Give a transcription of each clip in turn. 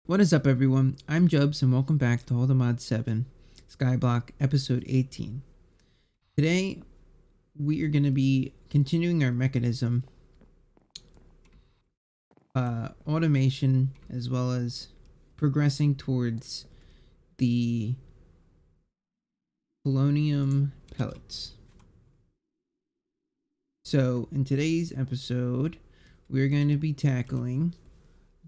What is up, everyone? I'm Jubs, and welcome back to ATM7 Skyblock episode 18. Today, we are going to be continuing our mechanism automation as well as progressing towards the polonium pellets. So, in today's episode, we're going to be tackling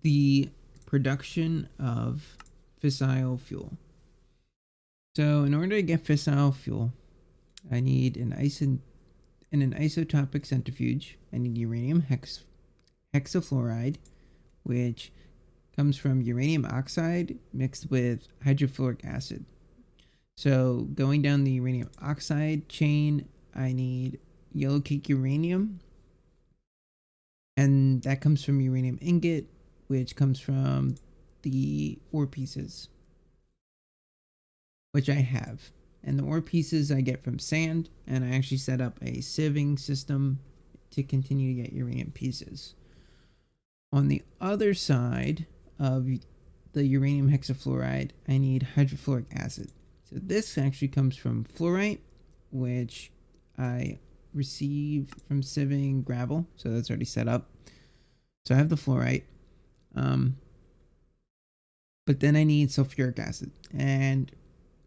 the production of fissile fuel. So in order to get fissile fuel, I need an isotopic centrifuge. I need uranium hexafluoride, which comes from uranium oxide mixed with hydrofluoric acid. So going down the uranium oxide chain, I need yellow cake uranium, and that comes from uranium ingot, which comes from the ore pieces, which I have. And the ore pieces I get from sand, and I actually set up a sieving system to continue to get uranium pieces. On the other side of the uranium hexafluoride, I need hydrofluoric acid. So this actually comes from fluorite, which I received from sieving gravel, so that's already set up. So I have the fluorite. But then I need sulfuric acid, and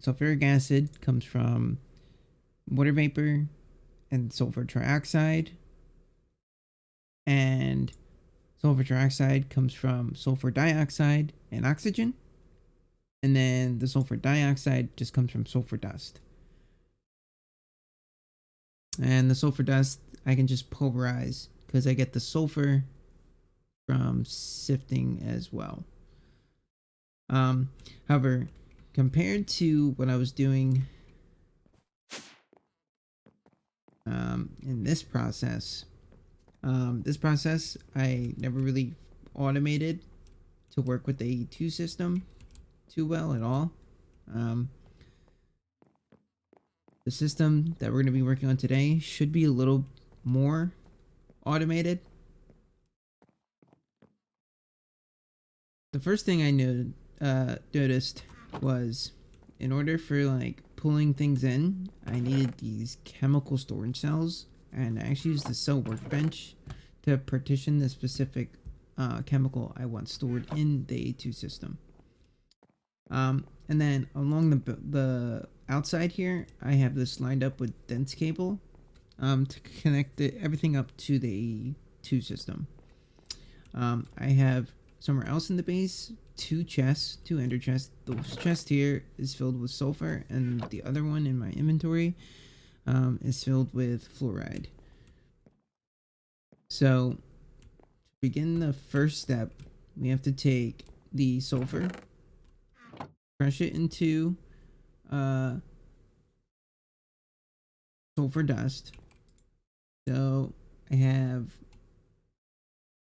sulfuric acid comes from water vapor and sulfur trioxide, and sulfur trioxide comes from sulfur dioxide and oxygen, and then the sulfur dioxide just comes from sulfur dust. And the sulfur dust I can just pulverize because I get the sulfur from sifting as well. However, compared to what I was doing in this process I never really automated to work with the A2 system too well at all. The system that we're going to be working on today should be a little more automated. The first thing I noticed was, in order for like pulling things in, I needed these chemical storage cells, and I actually used the cell workbench to partition the specific chemical I want stored in the A2 system. And then along the outside here, I have this lined up with dense cable to connect everything up to the A2 system. I have somewhere else in the base two ender chests. Those chests here is filled with sulfur, and the other one in my inventory is filled with fluoride. So to begin the first step, we have to take the sulfur, crush it into sulfur dust. So I have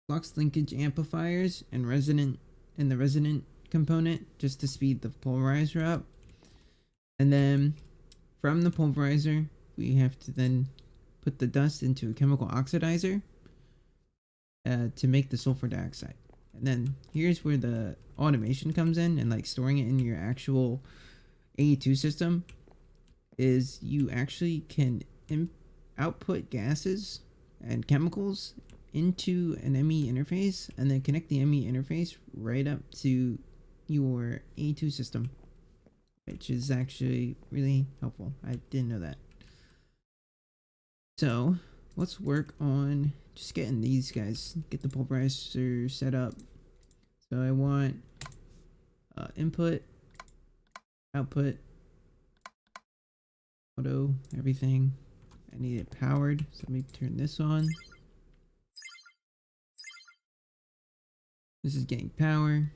flux linkage amplifiers and the resonant component just to speed the pulverizer up. And then from the pulverizer, we have to then put the dust into a chemical oxidizer to make the sulfur dioxide. And then here's where the automation comes in, and like storing it in your actual A2 system is you actually can output gases and chemicals into an ME interface, and then connect the ME interface right up to your A2 system, which is actually really helpful. I didn't know that. So let's work on just getting these guys, get the pulverizer set up. So I want input, output, auto, everything. I need it powered, so let me turn this on. This is getting power.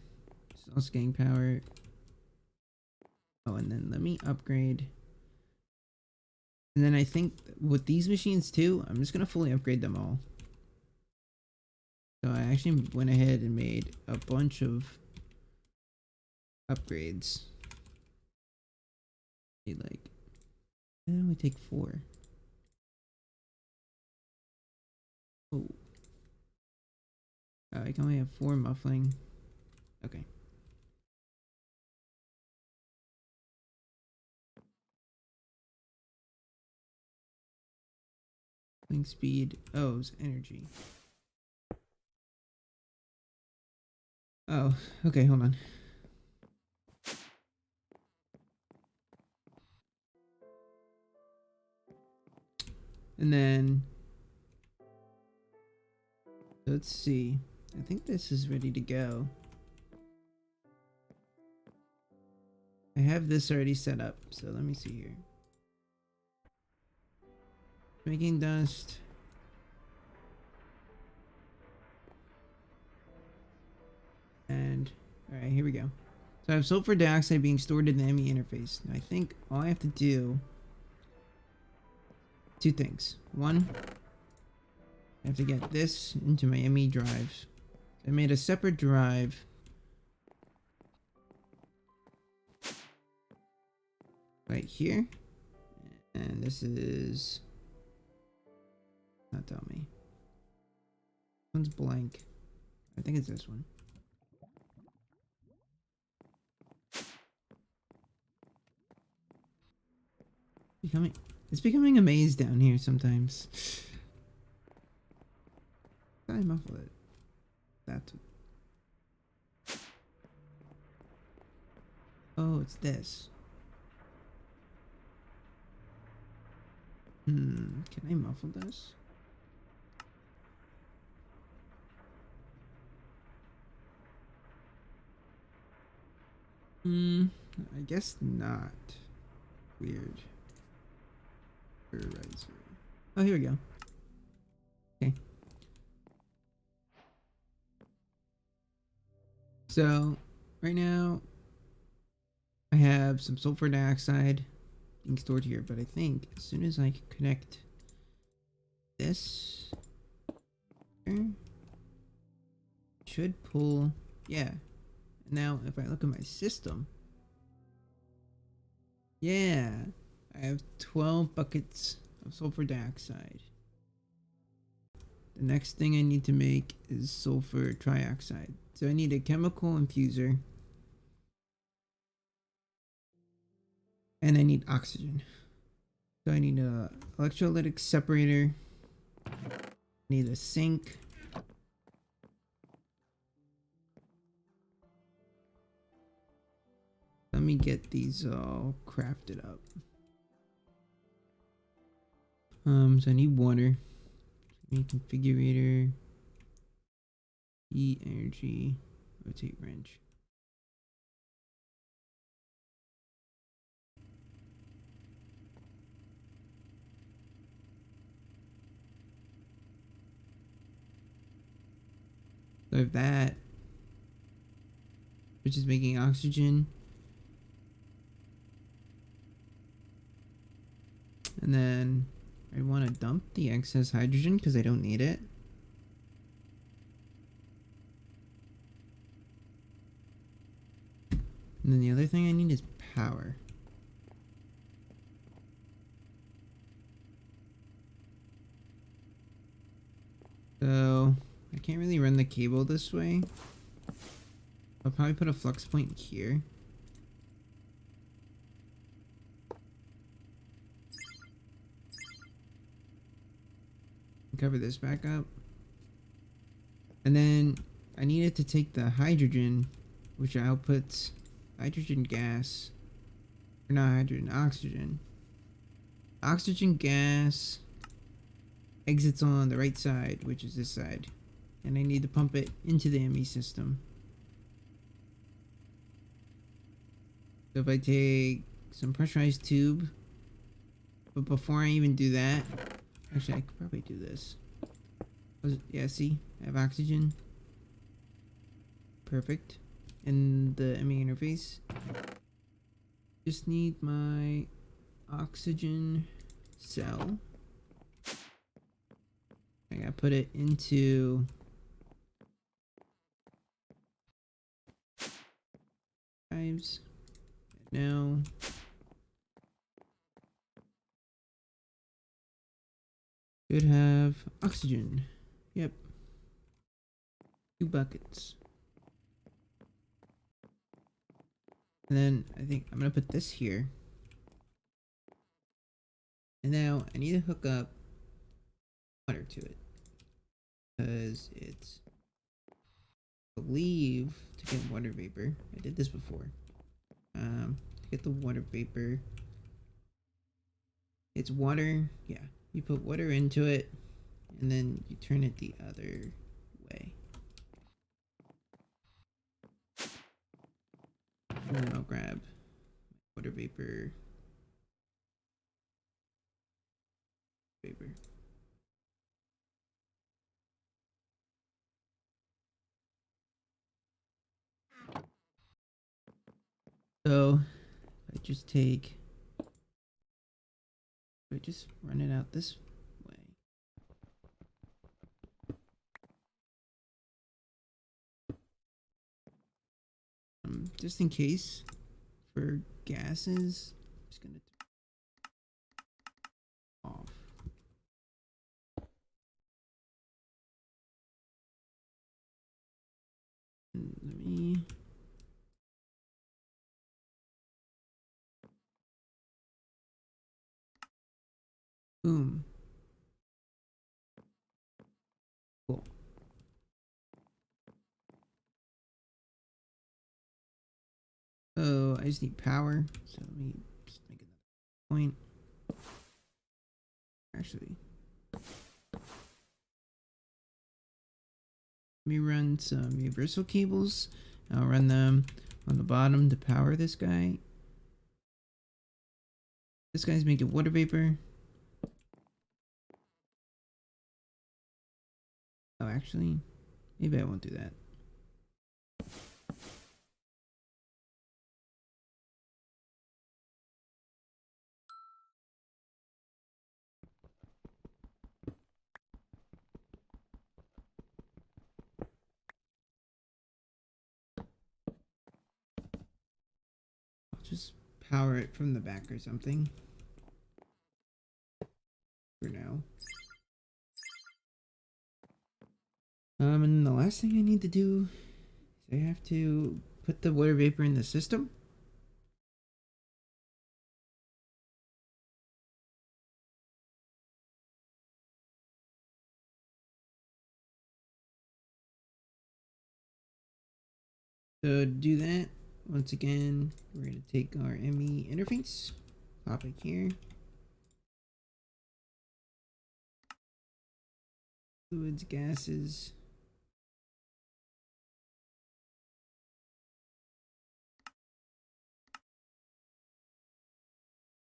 This is also getting power. Oh, and then let me upgrade. And then I think with these machines too, I'm just going to fully upgrade them all. So I actually went ahead and made a bunch of upgrades. Like, I only take 4. Oh. I can only have 4 muffling. Okay. Link speed. Oh, it's energy. Oh, okay, hold on. And then let's see. I think this is ready to go. I have this already set up, so let me see here. Making dust. And alright, here we go. So I have sulfur dioxide being stored in the ME interface. Now I think all I have to do, two things. One, I have to get this into my ME drives. I made a separate drive right here. And this is not tell me. One's blank. I think it's this one. It's becoming a maze down here sometimes. I muffle it. That's. Oh, it's this. Can I muffle this? I guess not. Weird. Oh, here we go. Okay. So, right now, I have some sulfur dioxide being stored here, but I think as soon as I connect this here, should pull, yeah. Now, if I look at my system, yeah, I have 12 buckets of sulfur dioxide. The next thing I need to make is sulfur trioxide. So I need a chemical infuser. And I need oxygen. So I need a electrolytic separator. I need a sink. Let me get these all crafted up. So I need water. I need configurator. E energy. Rotate wrench. So I have that, which is making oxygen. And then I want to dump the excess hydrogen because I don't need it. And then the other thing I need is power. So I can't really run the cable this way. I'll probably put a flux point here. Cover this back up. And then I needed to take the hydrogen, which outputs hydrogen gas. Or not hydrogen, oxygen. Oxygen gas exits on the right side, which is this side. And I need to pump it into the ME system. So if I take some pressurized tube, but before I even do that, actually I could probably do this. Yeah, see, I have oxygen. Perfect. In the ME interface. Just need my oxygen cell. I gotta put it into drives. Now should have oxygen. Yep. 2 buckets. And then I think I'm gonna put this here. And now I need to hook up to it because it's, I believe, to get water vapor. I did this before. To get the water vapor, it's water. Yeah, you put water into it, and then you turn it the other way. And then I'll grab water vapor. So I just take, I just run it out this way. Just in case for gases, I'm just gonna off. And let me. Boom. Cool. Oh, I just need power. So let me just make another point. Actually, let me run some universal cables. I'll run them on the bottom to power this guy. This guy's making water vapor. Oh, actually, maybe I won't do that. I'll just power it from the back or something. For now. And the last thing I need to do is I have to put the water vapor in the system. So to do that, once again, we're going to take our ME interface, pop it here. Fluids, gases.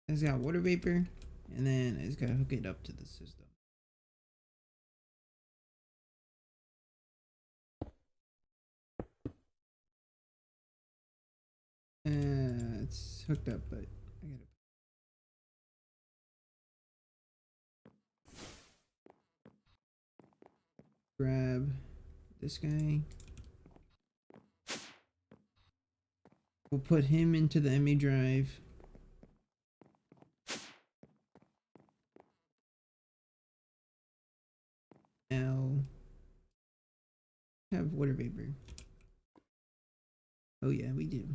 It's got water vapor, and then I just gotta hook it up to the system. It's hooked up, but I gotta grab this guy. We'll put him into the ME drive. Now, have water vapor. Oh yeah, we do.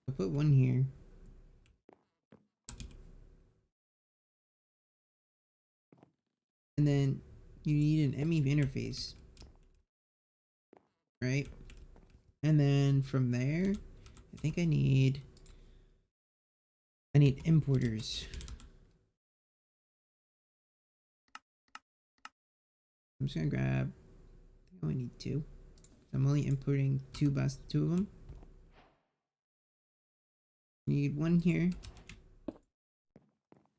I'll put one here. And then you need an ME interface. Right? And then from there, I think I need importers. I'm just gonna grab, I think I only need two. I'm only importing two of them. Need one here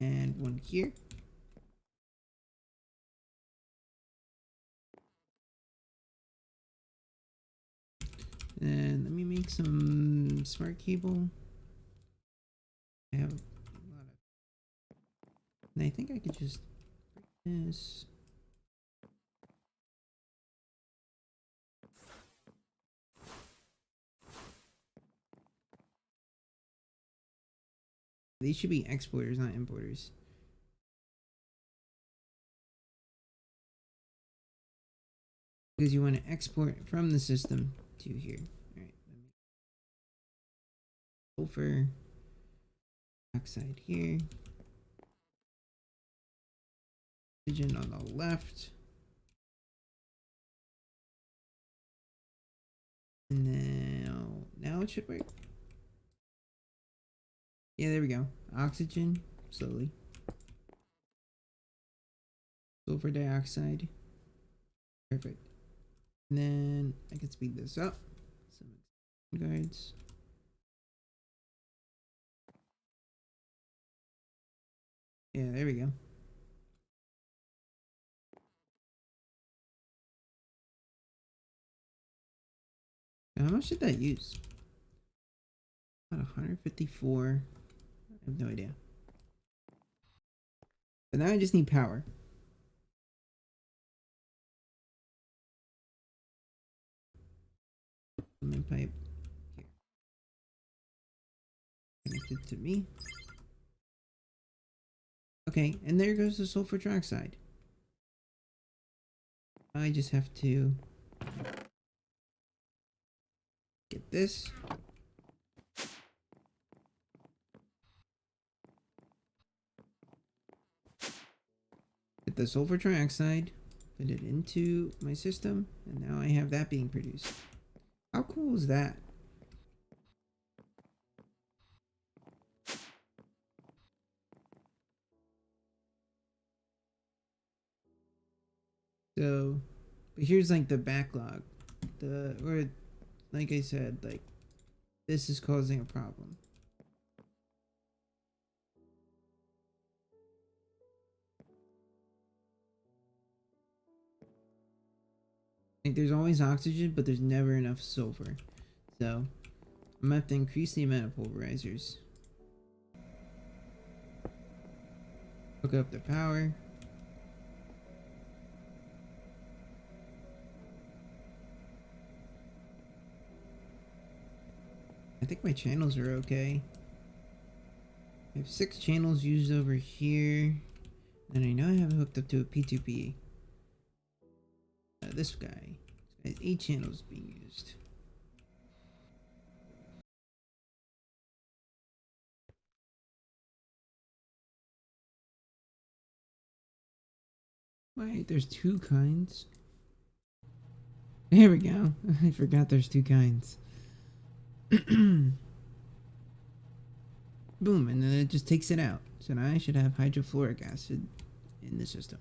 and one here. And let me make some smart cable. I have a lot of, and I think I could just break this. These should be exporters, not importers. Because you want to export from the system to here. Alright. Sulfur. Oxide here. Oxygen on the left. And now it should work. Yeah, there we go. Oxygen, slowly. Sulfur dioxide. Perfect. And then I can speed this up. Some guards. Yeah, there we go. Now, how much did that use? About 154. I have no idea. But now I just need power. Main pipe here. Connected to me. Okay, and there goes the sulfur dioxide. I just have to get this. Get the sulfur trioxide, put it into my system, and now I have that being produced. How cool is that? So, but here's like the backlog. Or like I said, like this is causing a problem. Like there's always oxygen, but there's never enough sulfur. So I'm gonna have to increase the amount of pulverizers. Hook up the power. I think my channels are okay. I have 6 channels used over here. And I know I have it hooked up to a P2P. This guy has 8 channels being used. Wait, there's 2 kinds? There we go. I forgot there's 2 kinds. Boom, and then it just takes it out. So now I should have hydrofluoric acid in the system.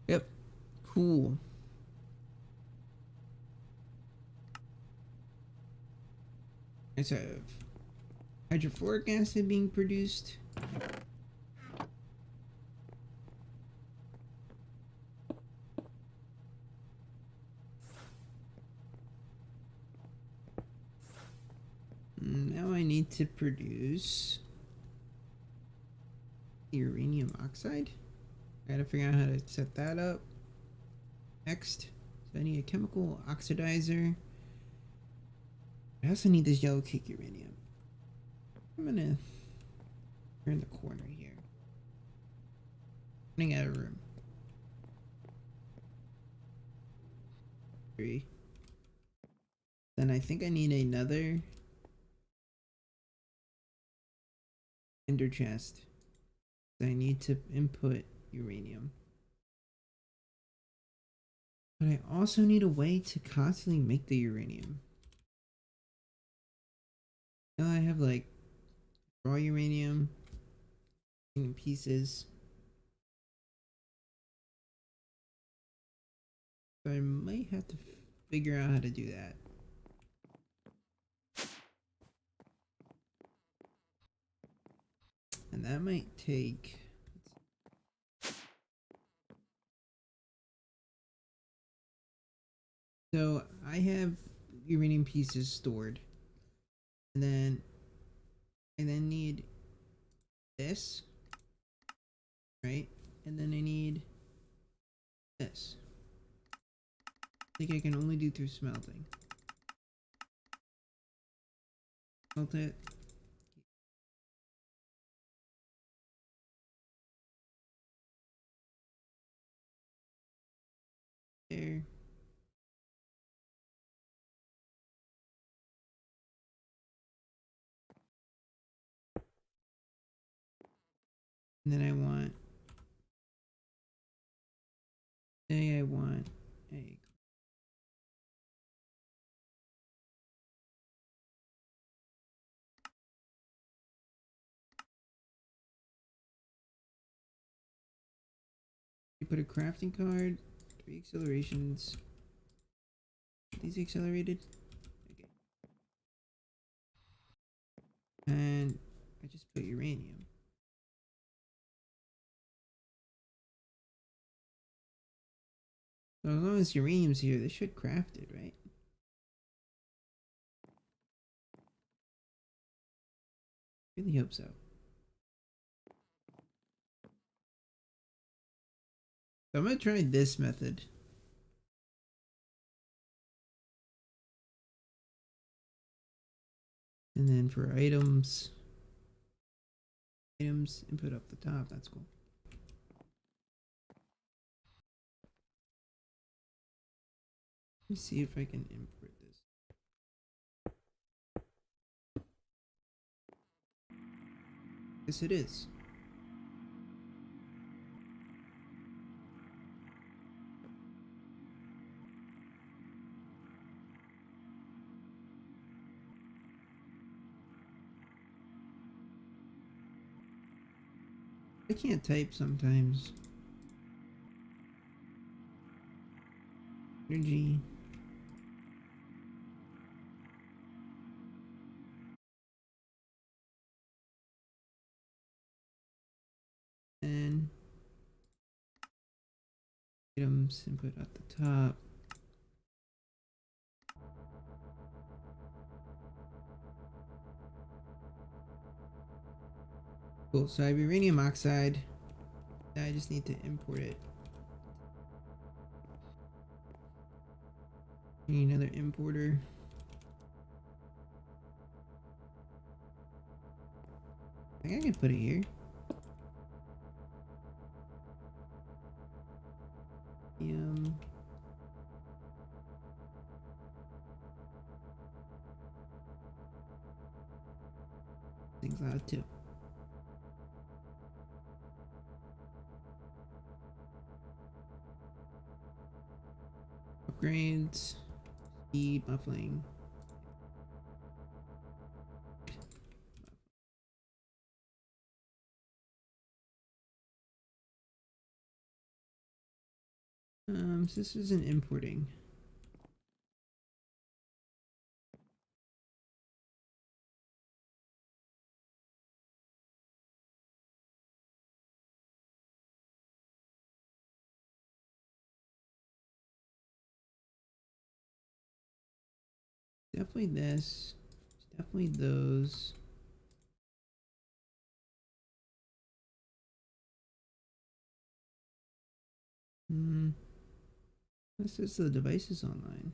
Yep. Cool. I have hydrofluoric acid being produced. Now I need to produce uranium oxide. I gotta figure out how to set that up. Next, so I need a chemical oxidizer. I also need this yellow cake uranium. I'm gonna turn the corner here. Running out of room. 3. Then I think I need another ender chest. I need to input uranium. But I also need a way to constantly make the uranium. Now I have like raw uranium in pieces. So I might have to figure out how to do that. And that might take... So I have uranium pieces stored. And then I need this. Right? And then I need this. I think I can only do through smelting. Smelt it. There. And then I want a you put a crafting card, 3 accelerations. Are these accelerated? Okay. And I just put uranium. So as long as uranium's here, they should craft it, right? Really hope so. So I'm gonna try this method. And then for items, input up the top, that's cool. Let me see if I can import this. Yes, it is. I can't type sometimes. Energy. And items, input at the top. Cool, so I have uranium oxide. I just need to import it. Need another importer. I think I can put it here. Things out too. Upgrades. Speed, muffling. So this isn't importing. Definitely this. Definitely those. This is the devices online.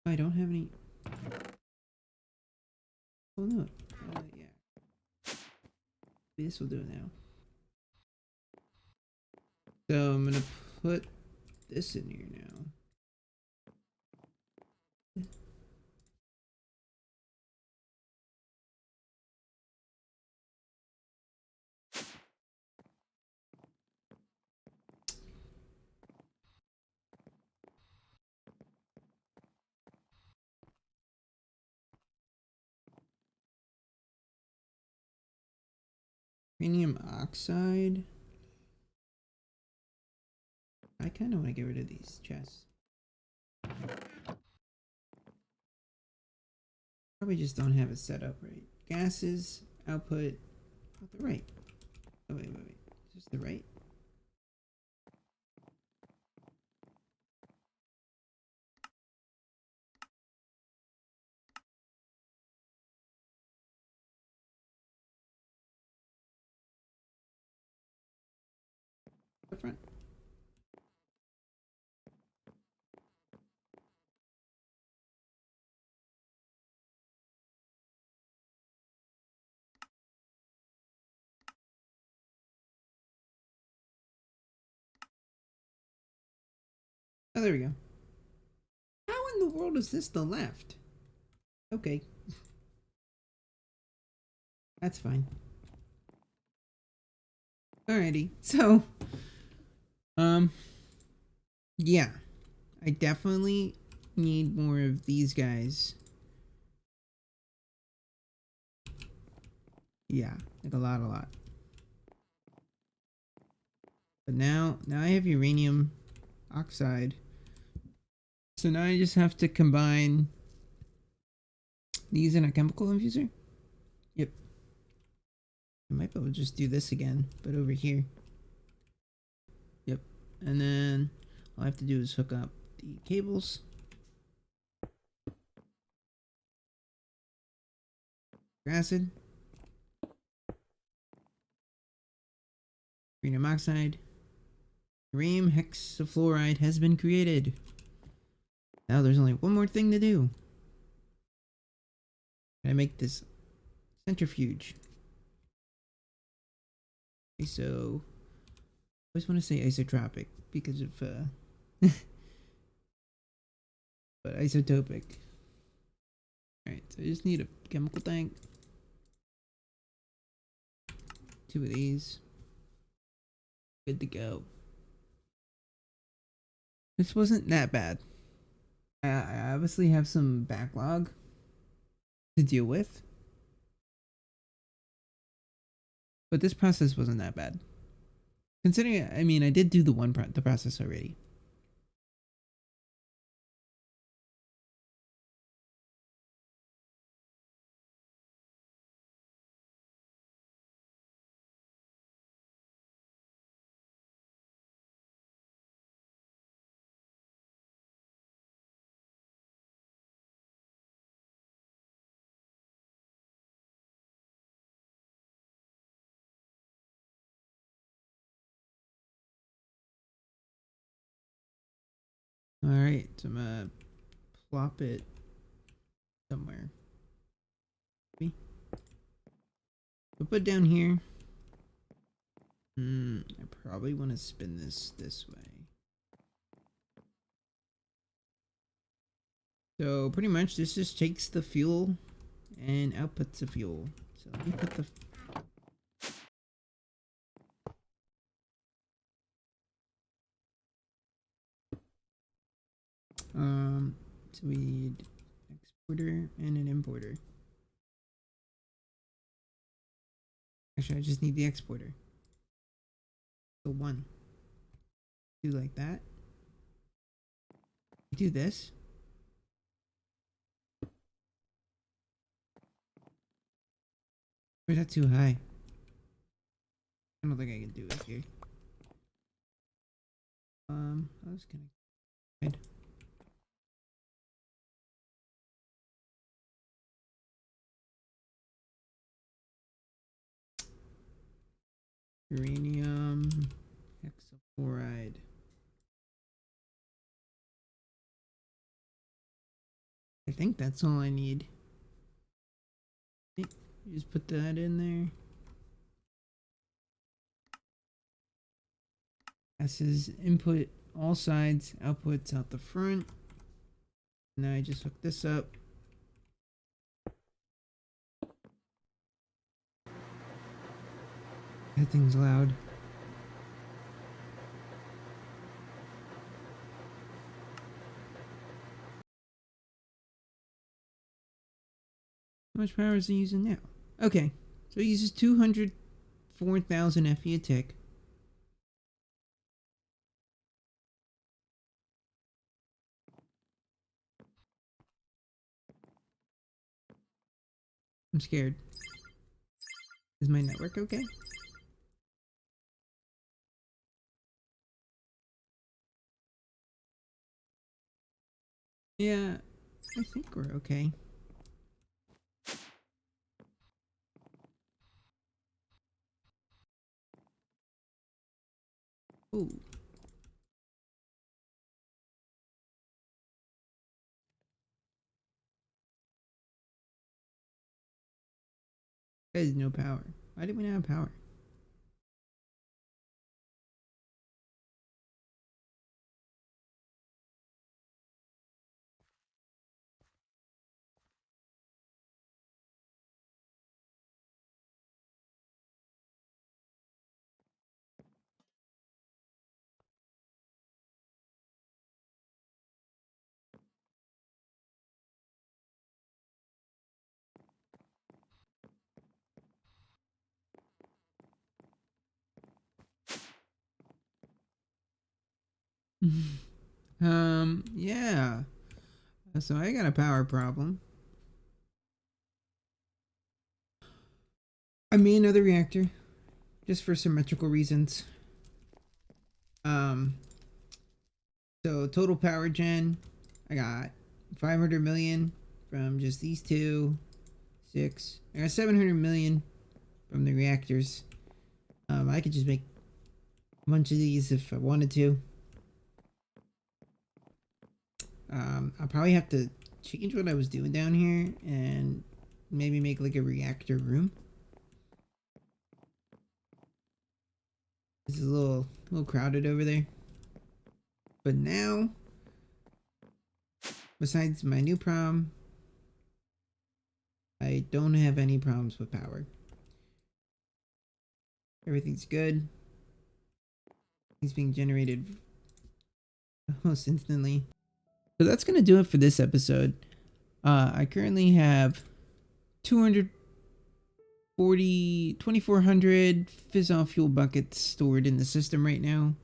I don't have any. Oh no. Yeah. This will do it now. So I'm gonna put this in here now. Uranium oxide. I kind of want to get rid of these chests. Probably just don't have it set up right. Gases, output, not the right. Oh, wait. Is this the right? The front. Oh, there we go. in the world is this the left? Okay. That's fine. Alrighty. So, yeah. I definitely need more of these guys. Yeah, like a lot. But now I have uranium oxide. So now I just have to combine these in a chemical infuser. Yep. I might be able to just do this again, but over here. Yep. And then all I have to do is hook up the cables. Acid. Uranium oxide. Uranium hexafluoride has been created. Now there's only one more thing to do. I make this centrifuge. Okay, so I always want to say isotropic because of but isotopic. Alright, so I just need a chemical tank. 2 of these. Good to go. This wasn't that bad. I obviously have some backlog to deal with. But this process wasn't that bad. Considering, I mean, I did do the process already. Alright, so I'm gonna plop it somewhere. Maybe. I'll put it down here. I probably want to spin this way. So pretty much this just takes the fuel and outputs the fuel. So let me put the so we need exporter and an importer. Actually, I just need the exporter. So one. Do like that. Do this. Or is that too high? I don't think I can do it here. I was gonna. Uranium hexafluoride. I think that's all I need. You just put that in there. S is input all sides, outputs out the front. Now I just hook this up. That thing's loud. How much power is it using now? Okay, so it uses 204,000 FE a tick. I'm scared. Is my network okay? Yeah, I think we're okay. Ooh. There's no power. Why did we not have power? Yeah. So I got a power problem. I made another reactor just for symmetrical reasons. Um, so total power gen, I got 500 million from just these two. Six. I got 700 million from the reactors. I could just make a bunch of these if I wanted to. I'll probably have to change what I was doing down here and maybe make like a reactor room. This is a little crowded over there. But now, besides my new problem, I don't have any problems with power. Everything's good. It's being generated almost instantly. So that's gonna do it for this episode. I currently have 2,400 fissile fuel buckets stored in the system right now.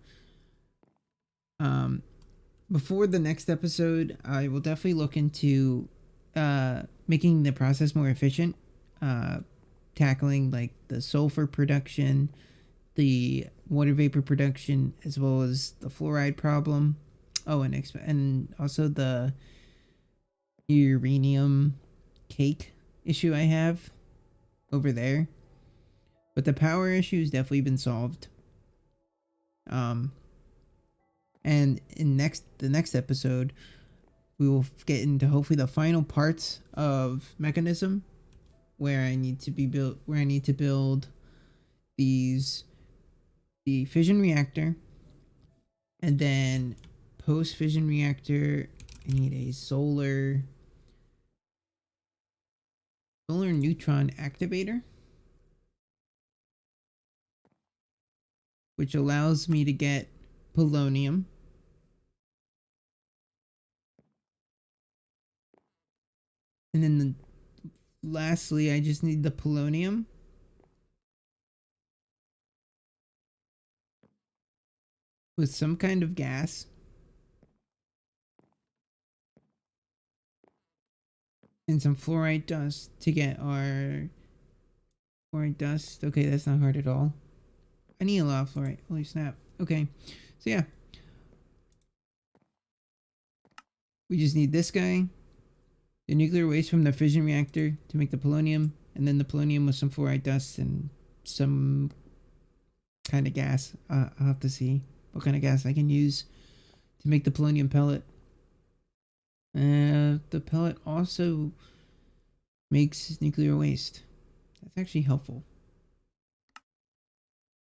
Before the next episode, I will definitely look into making the process more efficient, tackling like the sulfur production, the water vapor production, as well as the fluoride problem. Oh, and also the uranium cake issue I have over there. But the power issue has definitely been solved. And in the next episode, we will get into hopefully the final parts of Mekanism, where I need to build the fission reactor, and then post fission reactor, I need a solar neutron activator, which allows me to get polonium. And then lastly, I just need the polonium with some kind of gas and some fluorite dust to get our fluorite dust. Okay, that's not hard at all. I need a lot of fluorite. Holy snap. Okay, so yeah. We just need this guy, the nuclear waste from the fission reactor to make the polonium, and then the polonium with some fluoride dust and some kind of gas. I'll have to see what kind of gas I can use to make the polonium pellet. The pellet also makes nuclear waste. That's actually helpful.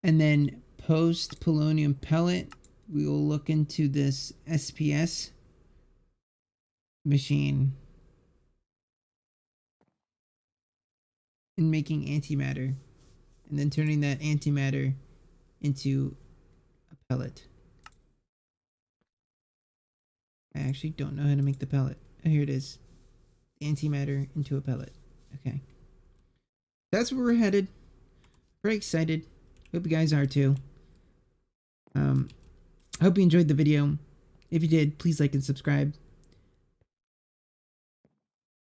And then post polonium pellet, we will look into this SPS machine and making antimatter, and then turning that antimatter into a pellet. I actually don't know how to make the pellet. Oh, here it is. Antimatter into a pellet. Okay. That's where we're headed. Very excited. Hope you guys are too. I hope you enjoyed the video. If you did, please like and subscribe.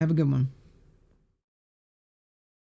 Have a good one.